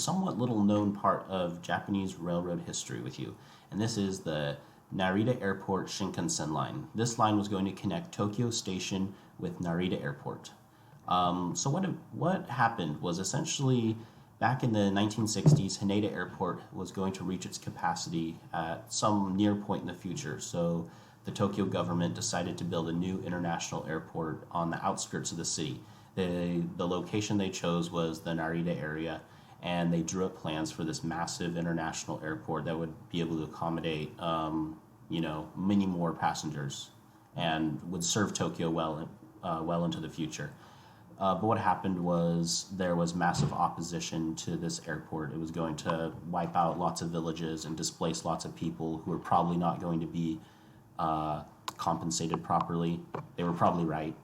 somewhat little known part of Japanese railroad history with you, and this is the Narita Airport Shinkansen line. This line was going to connect Tokyo Station with Narita Airport. So what happened was essentially back in the 1960s, Haneda Airport was going to reach its capacity at some near point in the future. So the Tokyo government decided to build a new international airport on the outskirts of the city. The location they chose was the Narita area, and they drew up plans for this massive international airport that would be able to accommodate, many more passengers and would serve Tokyo well into the future. But what happened was there was massive opposition to this airport. It was going to wipe out lots of villages and displace lots of people who were probably not going to be compensated properly. They were probably right.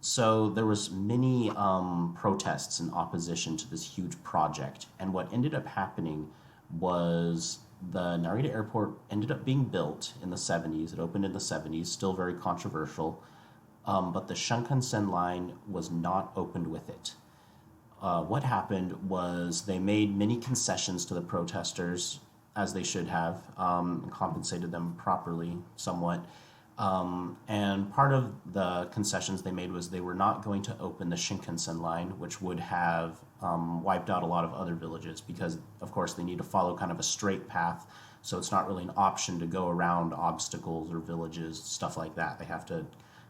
So there was many protests and opposition to this huge project. And what ended up happening was the Narita Airport ended up being built in the 70s. It opened in the 70s, still very controversial. But the Shinkansen line was not opened with it. What happened was they made many concessions to the protesters, as they should have, and compensated them properly somewhat. And part of the concessions they made was they were not going to open the Shinkansen line, which would have wiped out a lot of other villages because, of course, they need to follow kind of a straight path. So it's not really an option to go around obstacles or villages, stuff like that. They have to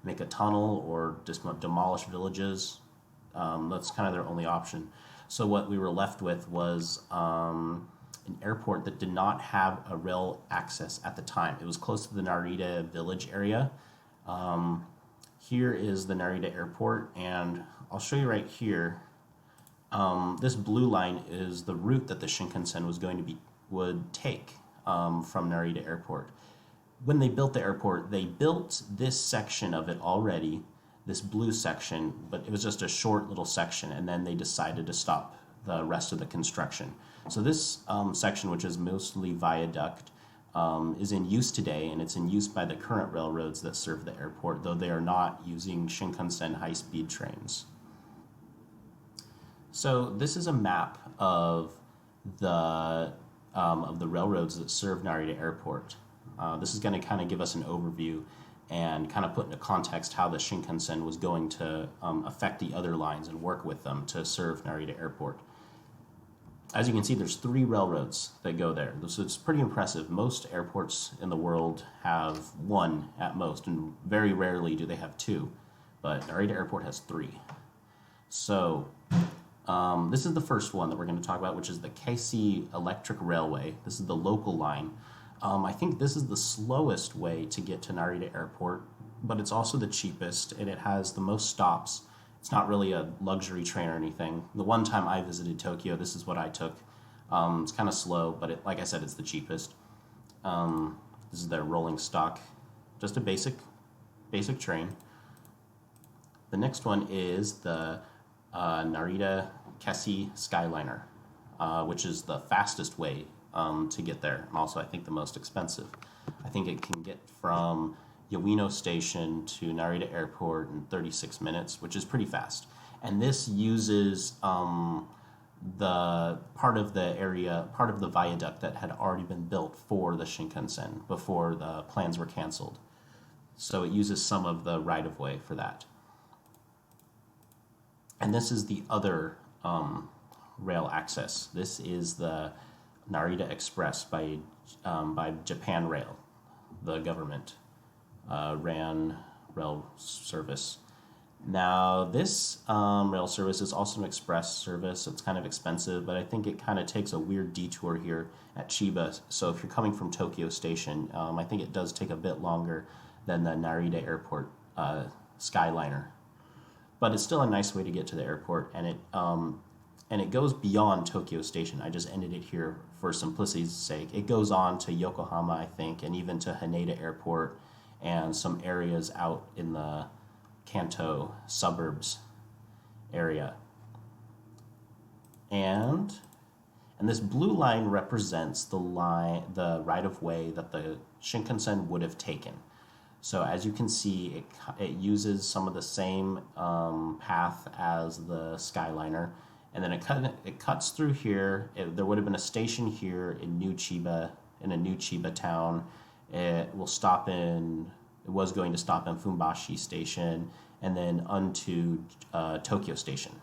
make a tunnel or just demolish villages. That's kind of their only option. So what we were left with was an airport that did not have a rail access at the time. It was close to the Narita village area. Here is the Narita Airport, and I'll show you right here. This blue line is the route that the Shinkansen would take from Narita Airport. When they built the airport, they built this section of it already, this blue section, but it was just a short little section, and then they decided to stop the rest of the construction. So this section, which is mostly viaduct, is in use today, and it's in use by the current railroads that serve the airport, though they are not using Shinkansen high-speed trains. So this is a map of the railroads that serve Narita Airport. This is going to kind of give us an overview and kind of put into context how the Shinkansen was going to affect the other lines and work with them to serve Narita Airport. As you can see, there's 3 railroads that go there. So it's pretty impressive. Most airports in the world have 1 at most, and very rarely do they have 2. But Narita Airport has 3. So this is the first one that we're going to talk about, which is the Keisei Electric Railway. This is the local line. I think this is the slowest way to get to Narita Airport, but it's also the cheapest, and it has the most stops. It's not really a luxury train or anything. The one time I visited Tokyo, this is what I took. It's kind of slow, but like I said, it's the cheapest. This is their rolling stock, just a basic train. The next one is the Narita Keisei Skyliner, which is the fastest way to get there, and also I think the most expensive. I think it can get from Ueno Station to Narita Airport in 36 minutes, which is pretty fast. And this uses the part of the viaduct that had already been built for the Shinkansen before the plans were canceled. So it uses some of the right-of-way for that. And this is the other rail access. This is the Narita Express by Japan Rail. The government ran rail service. Now this rail service is also an express service. It's kind of expensive, but I think it kind of takes a weird detour here at Chiba. So if you're coming from Tokyo Station, I think it does take a bit longer than the Narita Airport Skyliner. But it's still a nice way to get to the airport, and it goes beyond Tokyo Station. I just ended it here for simplicity's sake. It goes on to Yokohama, I think, and even to Haneda Airport and some areas out in the Kanto suburbs area. And this blue line represents the right-of-way that the Shinkansen would have taken. So as you can see, it uses some of the same path as the Skyliner, and then it cuts through here. There would have been a station here in New Chiba, in a New Chiba town. It was going to stop in Fumbashi Station, and then onto Tokyo Station.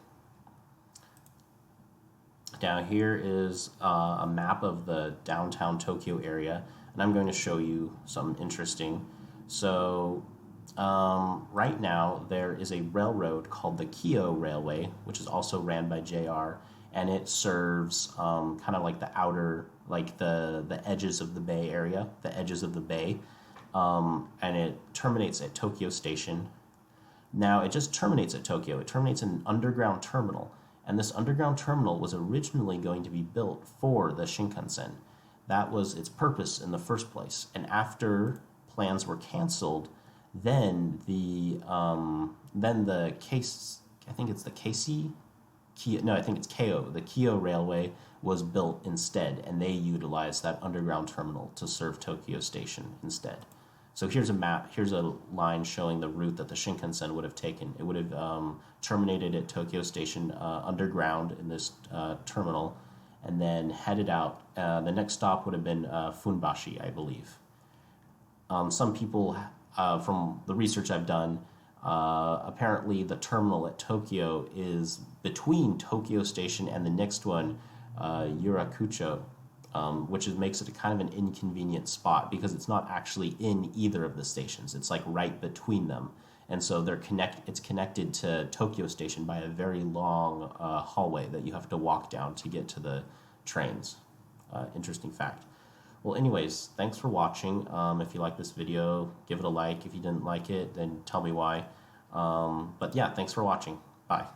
Down here is a map of the downtown Tokyo area, and I'm going to show you something interesting. So right now there is a railroad called the Kyo Railway, which is also ran by JR, and it serves kind of like the outer, like the edges of the Bay area, the edges of the Bay, and it terminates at Tokyo Station. Now it just terminates at Tokyo. It terminates in an underground terminal, and this underground terminal was originally going to be built for the Shinkansen. That was its purpose in the first place. And after plans were canceled, then the case, I think it's the I think it's KO. The Kyo Railway was built instead, and they utilized that underground terminal to serve Tokyo Station instead. So here's a map, here's a line showing the route that the Shinkansen would have taken. It would have terminated at Tokyo Station underground in this terminal, and then headed out. The next stop would have been Funbashi, I believe. Some people, from the research I've done, apparently the terminal at Tokyo is between Tokyo Station and the next one, Yurakucho, which makes it a kind of an inconvenient spot because it's not actually in either of the stations. It's like right between them. And so it's connected to Tokyo Station by a very long hallway that you have to walk down to get to the trains. Interesting fact. Well, anyways, thanks for watching. If you like this video, give it a like. If you didn't like it, then tell me why. But yeah, thanks for watching. Bye.